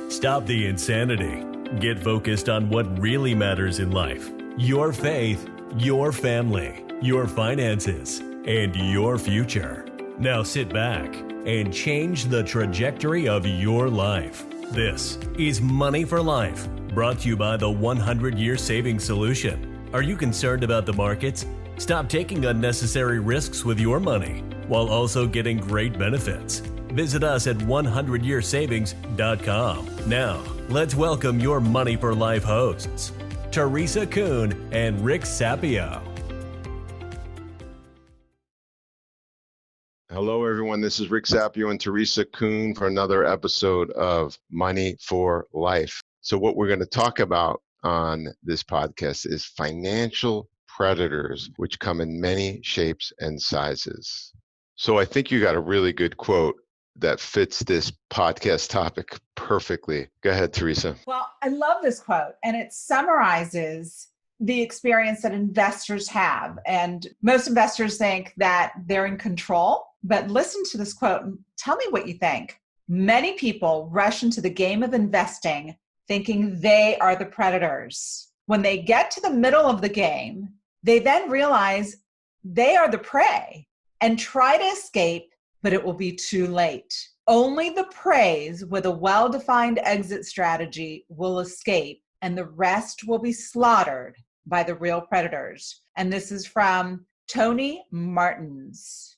Stop the insanity. Get focused on what really matters in life. Your faith, your family, your finances, and your future. Now sit back and change the trajectory of your life. This is Money for Life, brought to you by the 100-Year Savings Solution. Are you concerned about the markets? Stop taking unnecessary risks with your money while also getting great benefits. Visit us at 100yearsavings.com. Now, let's welcome your Money for Life hosts, Teresa Kuhn and Rick Sapio. Hello, everyone. This is Rick Sapio and Teresa Kuhn for another episode of Money for Life. So what we're going to talk about on this podcast is financial predators, which come in many shapes and sizes. So I think you got a really good quote that fits this podcast topic perfectly. Go ahead, Teresa. Well, I love this quote, and it summarizes the experience that investors have. And most investors think that they're in control, but listen to this quote and tell me what you think. Many people rush into the game of investing thinking they are the predators. When they get to the middle of the game, they then realize they are the prey and try to escape, but it will be too late. Only the preys with a well-defined exit strategy will escape, and the rest will be slaughtered by the real predators. And this is from Tony Martins.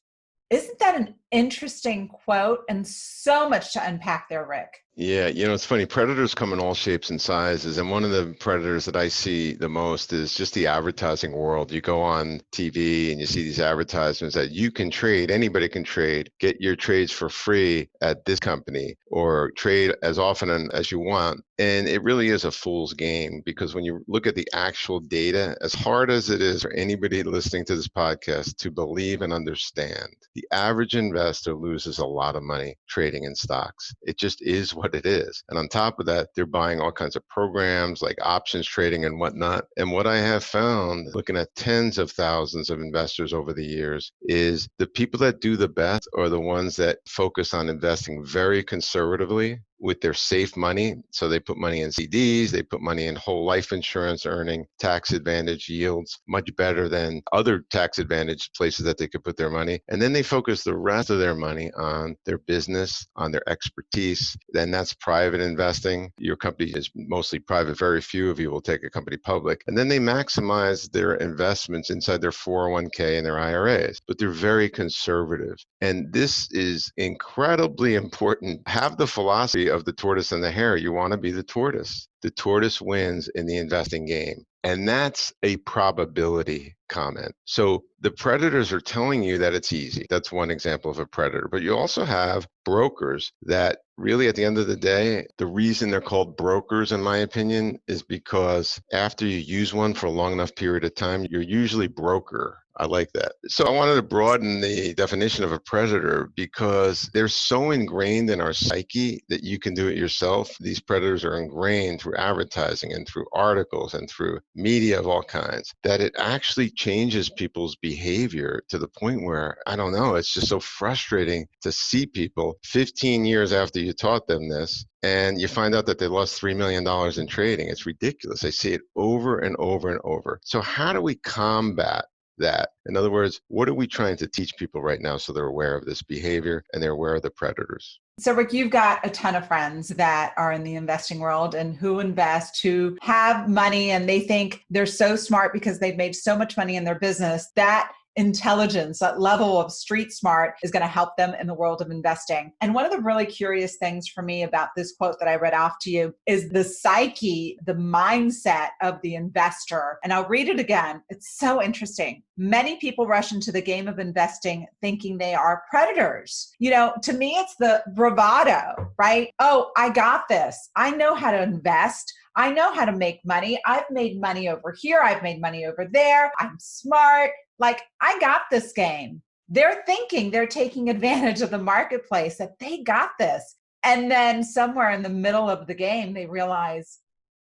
Isn't that an interesting quote and so much to unpack there, Rick? Yeah, it's funny. Predators come in all shapes and sizes. And one of the predators that I see the most is just the advertising world. You go on TV and you see these advertisements that you can trade, anybody can trade, get your trades for free at this company or trade as often as you want. And it really is a fool's game because when you look at the actual data, as hard as it is for anybody listening to this podcast to believe and understand, the average investor loses a lot of money trading in stocks. It just is what it is. And on top of that, they're buying all kinds of programs like options trading and whatnot. And what I have found, looking at tens of thousands of investors over the years, is the people that do the best are the ones that focus on investing very conservatively with their safe money. So they put money in CDs, they put money in whole life insurance, earning tax advantage yields much better than other tax advantage places that they could put their money. And then they focus the rest of their money on their business, on their expertise. Then that's private investing. Your company is mostly private. Very few of you will take a company public. And then they maximize their investments inside their 401k and their IRAs, but they're very conservative. And this is incredibly important. Have the philosophy of the tortoise and the hare. You want to be the tortoise. The tortoise wins in the investing game. And that's a probability comment. So the predators are telling you that it's easy. That's one example of a predator. But you also have brokers that really, at the end of the day, the reason they're called brokers, in my opinion, is because after you use one for a long enough period of time, you're usually broker. I like that. So I wanted to broaden the definition of a predator because they're so ingrained in our psyche that you can do it yourself. These predators are ingrained through advertising and through articles and through media of all kinds that it actually changes people's behavior to the point where, I don't know, it's just so frustrating to see people 15 years after you taught them this and you find out that they lost $3 million in trading. It's ridiculous. I see it over and over and over. So how do we combat that? In other words, what are we trying to teach people right now so they're aware of this behavior and they're aware of the predators? So Rick, you've got a ton of friends that are in the investing world and who invest, who have money and they think they're so smart because they've made so much money in their business. That intelligence, that level of street smart is going to help them in the world of investing. And one of the really curious things for me about this quote that I read off to you is the psyche, the mindset of the investor. And I'll read it again. It's so interesting. Many people rush into the game of investing thinking they are predators. To me, it's the bravado, right? Oh, I got this. I know how to invest. I know how to make money. I've made money over here. I've made money over there. I'm smart. Like, I got this game. They're thinking they're taking advantage of the marketplace, that they got this. And then somewhere in the middle of the game, they realize,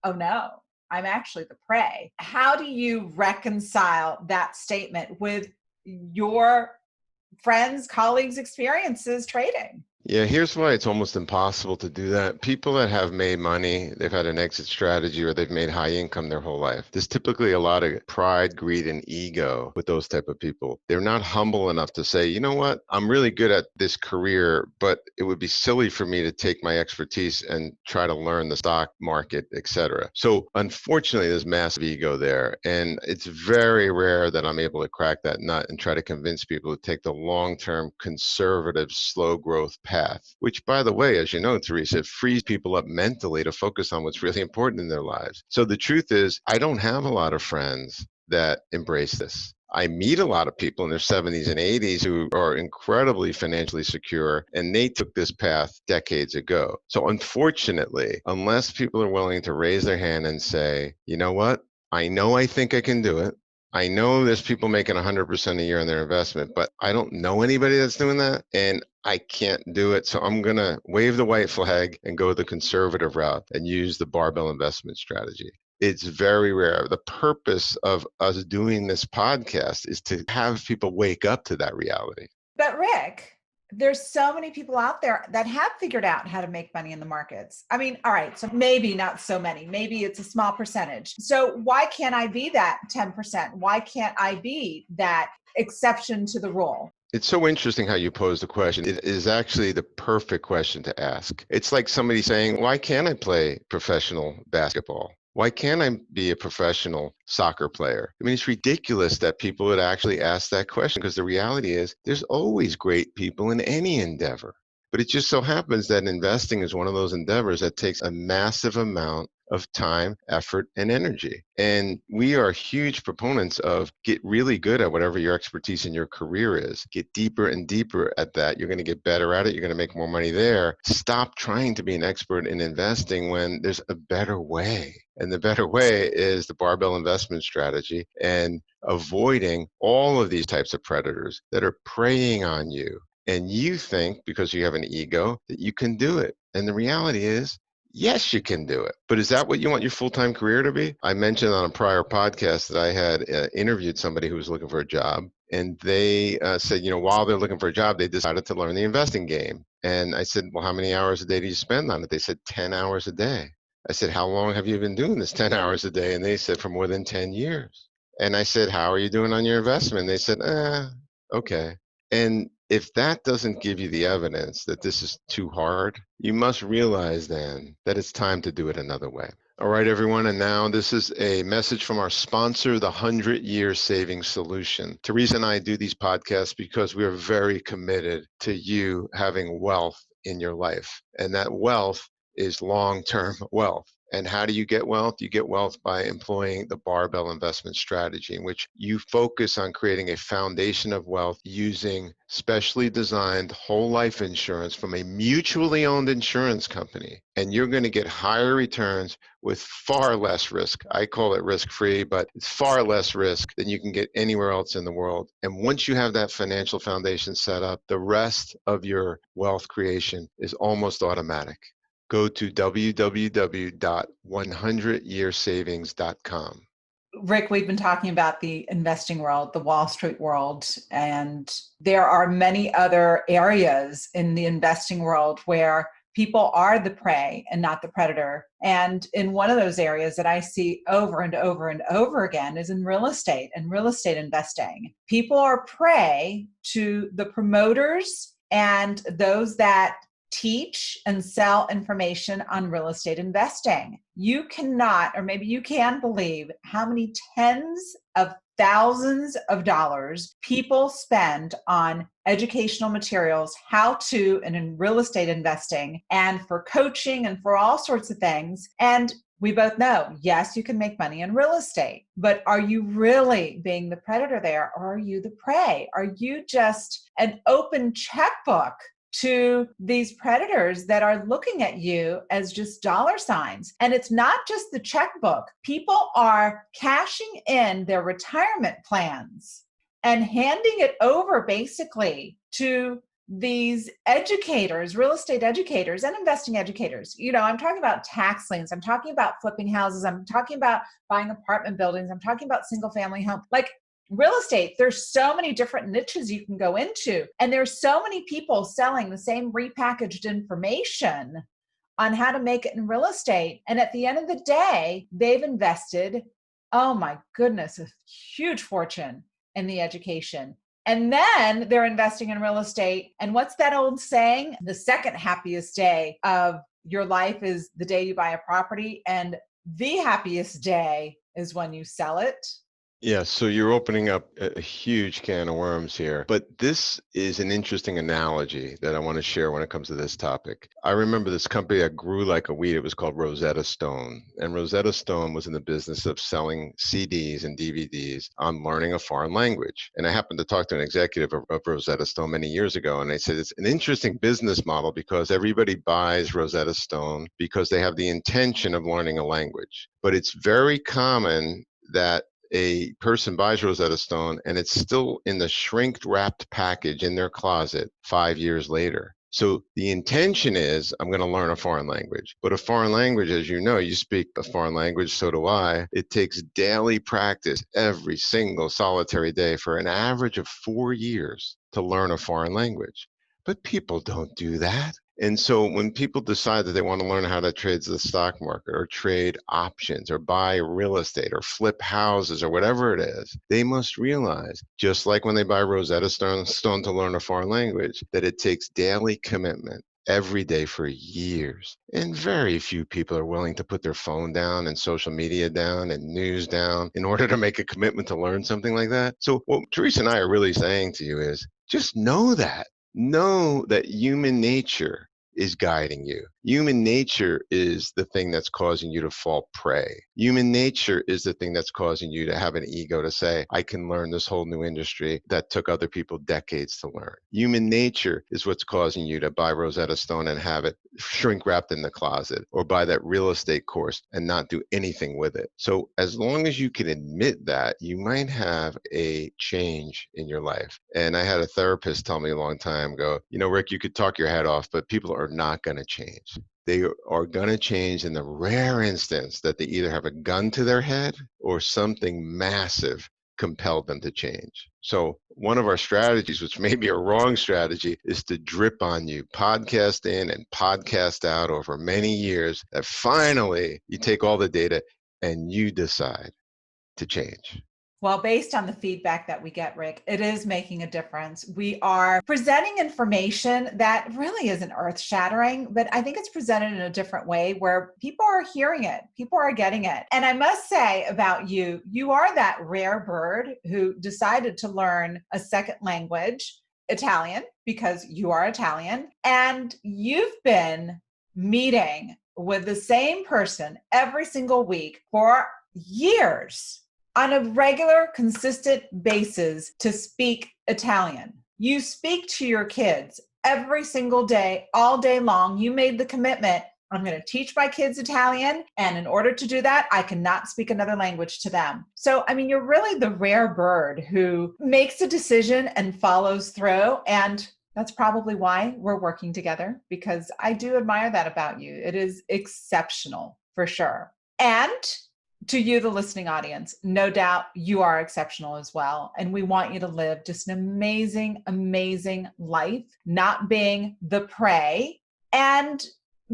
oh no, I'm actually the prey. How do you reconcile that statement with your friends, colleagues' experiences trading? Yeah, here's why it's almost impossible to do that. People that have made money, they've had an exit strategy or they've made high income their whole life. There's typically a lot of pride, greed, and ego with those type of people. They're not humble enough to say, you know what, I'm really good at this career, but it would be silly for me to take my expertise and try to learn the stock market, etc. So unfortunately, there's massive ego there. And it's very rare that I'm able to crack that nut and try to convince people to take the long-term conservative, slow growth path, which, by the way, as you know, Teresa, it frees people up mentally to focus on what's really important in their lives. So the truth is, I don't have a lot of friends that embrace this. I meet a lot of people in their 70s and 80s who are incredibly financially secure, and they took this path decades ago. So unfortunately, unless people are willing to raise their hand and say, you know what, I think I can do it. I know there's people making 100% a year on their investment, but I don't know anybody that's doing that. And I can't do it. So I'm going to wave the white flag and go the conservative route and use the barbell investment strategy. It's very rare. The purpose of us doing this podcast is to have people wake up to that reality. But Rick, there's so many people out there that have figured out how to make money in the markets. I mean, all right, so maybe not so many, maybe it's a small percentage. So why can't I be that 10%? Why can't I be that exception to the rule? It's so interesting how you pose the question. It is actually the perfect question to ask. It's like somebody saying, why can't I play professional basketball? Why can't I be a professional soccer player? I mean, it's ridiculous that people would actually ask that question because the reality is there's always great people in any endeavor. But it just so happens that investing is one of those endeavors that takes a massive amount of time, effort, and energy. And we are huge proponents of get really good at whatever your expertise in your career is. Get deeper and deeper at that. You're going to get better at it. You're going to make more money there. Stop trying to be an expert in investing when there's a better way. And the better way is the barbell investment strategy and avoiding all of these types of predators that are preying on you. And you think because you have an ego that you can do it. And the reality is, yes, you can do it. But is that what you want your full-time career to be? I mentioned on a prior podcast that I had interviewed somebody who was looking for a job. And they said, you know, while they're looking for a job, they decided to learn the investing game. And I said, well, how many hours a day do you spend on it? They said 10 hours a day. I said, how long have you been doing this 10 hours a day? And they said, for more than 10 years. And I said, how are you doing on your investment? They said, okay. And if that doesn't give you the evidence that this is too hard, you must realize then that it's time to do it another way. All right, everyone. And now this is a message from our sponsor, the 100-Year Savings Solution. Teresa and I do these podcasts because we are very committed to you having wealth in your life. And that wealth is long-term wealth. And how do you get wealth? You get wealth by employing the barbell investment strategy, in which you focus on creating a foundation of wealth using specially designed whole life insurance from a mutually owned insurance company. And you're going to get higher returns with far less risk. I call it risk-free, but it's far less risk than you can get anywhere else in the world. And once you have that financial foundation set up, the rest of your wealth creation is almost automatic. Go to www.100yearsavings.com. Rick, we've been talking about the investing world, the Wall Street world, and there are many other areas in the investing world where people are the prey and not the predator. And in one of those areas that I see over and over and over again is in real estate and real estate investing. People are prey to the promoters and those that teach and sell information on real estate investing. You cannot, or maybe you can believe how many tens of thousands of dollars people spend on educational materials, how to, and in real estate investing, and for coaching and for all sorts of things. And we both know, yes, you can make money in real estate, but are you really being the predator there, or are you the prey? Are you just an open checkbook to these predators that are looking at you as just dollar signs? And it's not just the checkbook. People are cashing in their retirement plans and handing it over basically to these educators, real estate educators and investing educators. You know, I'm talking about tax liens. I'm talking about flipping houses. I'm talking about buying apartment buildings. I'm talking about single family home. Like, real estate, there's so many different niches you can go into. And there's so many people selling the same repackaged information on how to make it in real estate. And at the end of the day, they've invested, oh my goodness, a huge fortune in the education. And then they're investing in real estate. And what's that old saying? The second happiest day of your life is the day you buy a property. And the happiest day is when you sell it. Yeah, so you're opening up a huge can of worms here. But this is an interesting analogy that I want to share when it comes to this topic. I remember this company that grew like a weed. It was called Rosetta Stone. And Rosetta Stone was in the business of selling CDs and DVDs on learning a foreign language. And I happened to talk to an executive of Rosetta Stone many years ago. And they said it's an interesting business model because everybody buys Rosetta Stone because they have the intention of learning a language. But it's very common that a person buys Rosetta Stone and it's still in the shrink wrapped package in their closet 5 years later. So the intention is, I'm going to learn a foreign language. But a foreign language, as you know, you speak a foreign language, so do I. It takes daily practice every single solitary day for an average of 4 years to learn a foreign language. But people don't do that. And so when people decide that they want to learn how to trade the stock market or trade options or buy real estate or flip houses or whatever it is, they must realize, just like when they buy Rosetta Stone to learn a foreign language, that it takes daily commitment every day for years. And very few people are willing to put their phone down and social media down and news down in order to make a commitment to learn something like that. So what Teresa and I are really saying to you is just know that. Know that human nature is guiding you. Human nature is the thing that's causing you to fall prey. Human nature is the thing that's causing you to have an ego to say, I can learn this whole new industry that took other people decades to learn. Human nature is what's causing you to buy Rosetta Stone and have it shrink wrapped in the closet, or buy that real estate course and not do anything with it. So as long as you can admit that, you might have a change in your life. And I had a therapist tell me a long time ago, Rick, you could talk your head off, but people are not going to change. They are going to change in the rare instance that they either have a gun to their head or something massive compelled them to change. So one of our strategies, which may be a wrong strategy, is to drip on you, podcast in and podcast out over many years, that finally you take all the data and you decide to change. Well, based on the feedback that we get, Rick, it is making a difference. We are presenting information that really isn't earth-shattering, but I think it's presented in a different way where people are hearing it, people are getting it. And I must say about you, you are that rare bird who decided to learn a second language, Italian, because you are Italian, and you've been meeting with the same person every single week for years on a regular, consistent basis to speak Italian. You speak to your kids every single day, all day long. You made the commitment, I'm going to teach my kids Italian, and in order to do that, I cannot speak another language to them. So, you're really the rare bird who makes a decision and follows through, and that's probably why we're working together, because I do admire that about you. It is exceptional, for sure. And to you, the listening audience, no doubt you are exceptional as well. And we want you to live just an amazing, amazing life, not being the prey and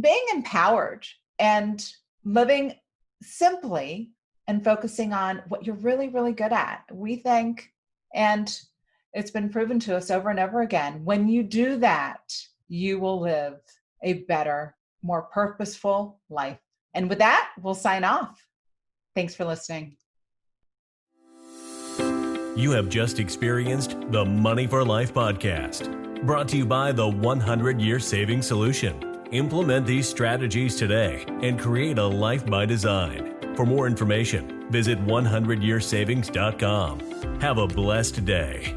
being empowered and living simply and focusing on what you're really, really good at. We think, and it's been proven to us over and over again, when you do that, you will live a better, more purposeful life. And with that, we'll sign off. Thanks for listening. You have just experienced the Money for Life podcast, brought to you by the 100-Year Savings Solution. Implement these strategies today and create a life by design. For more information, visit 100yearsavings.com. Have a blessed day.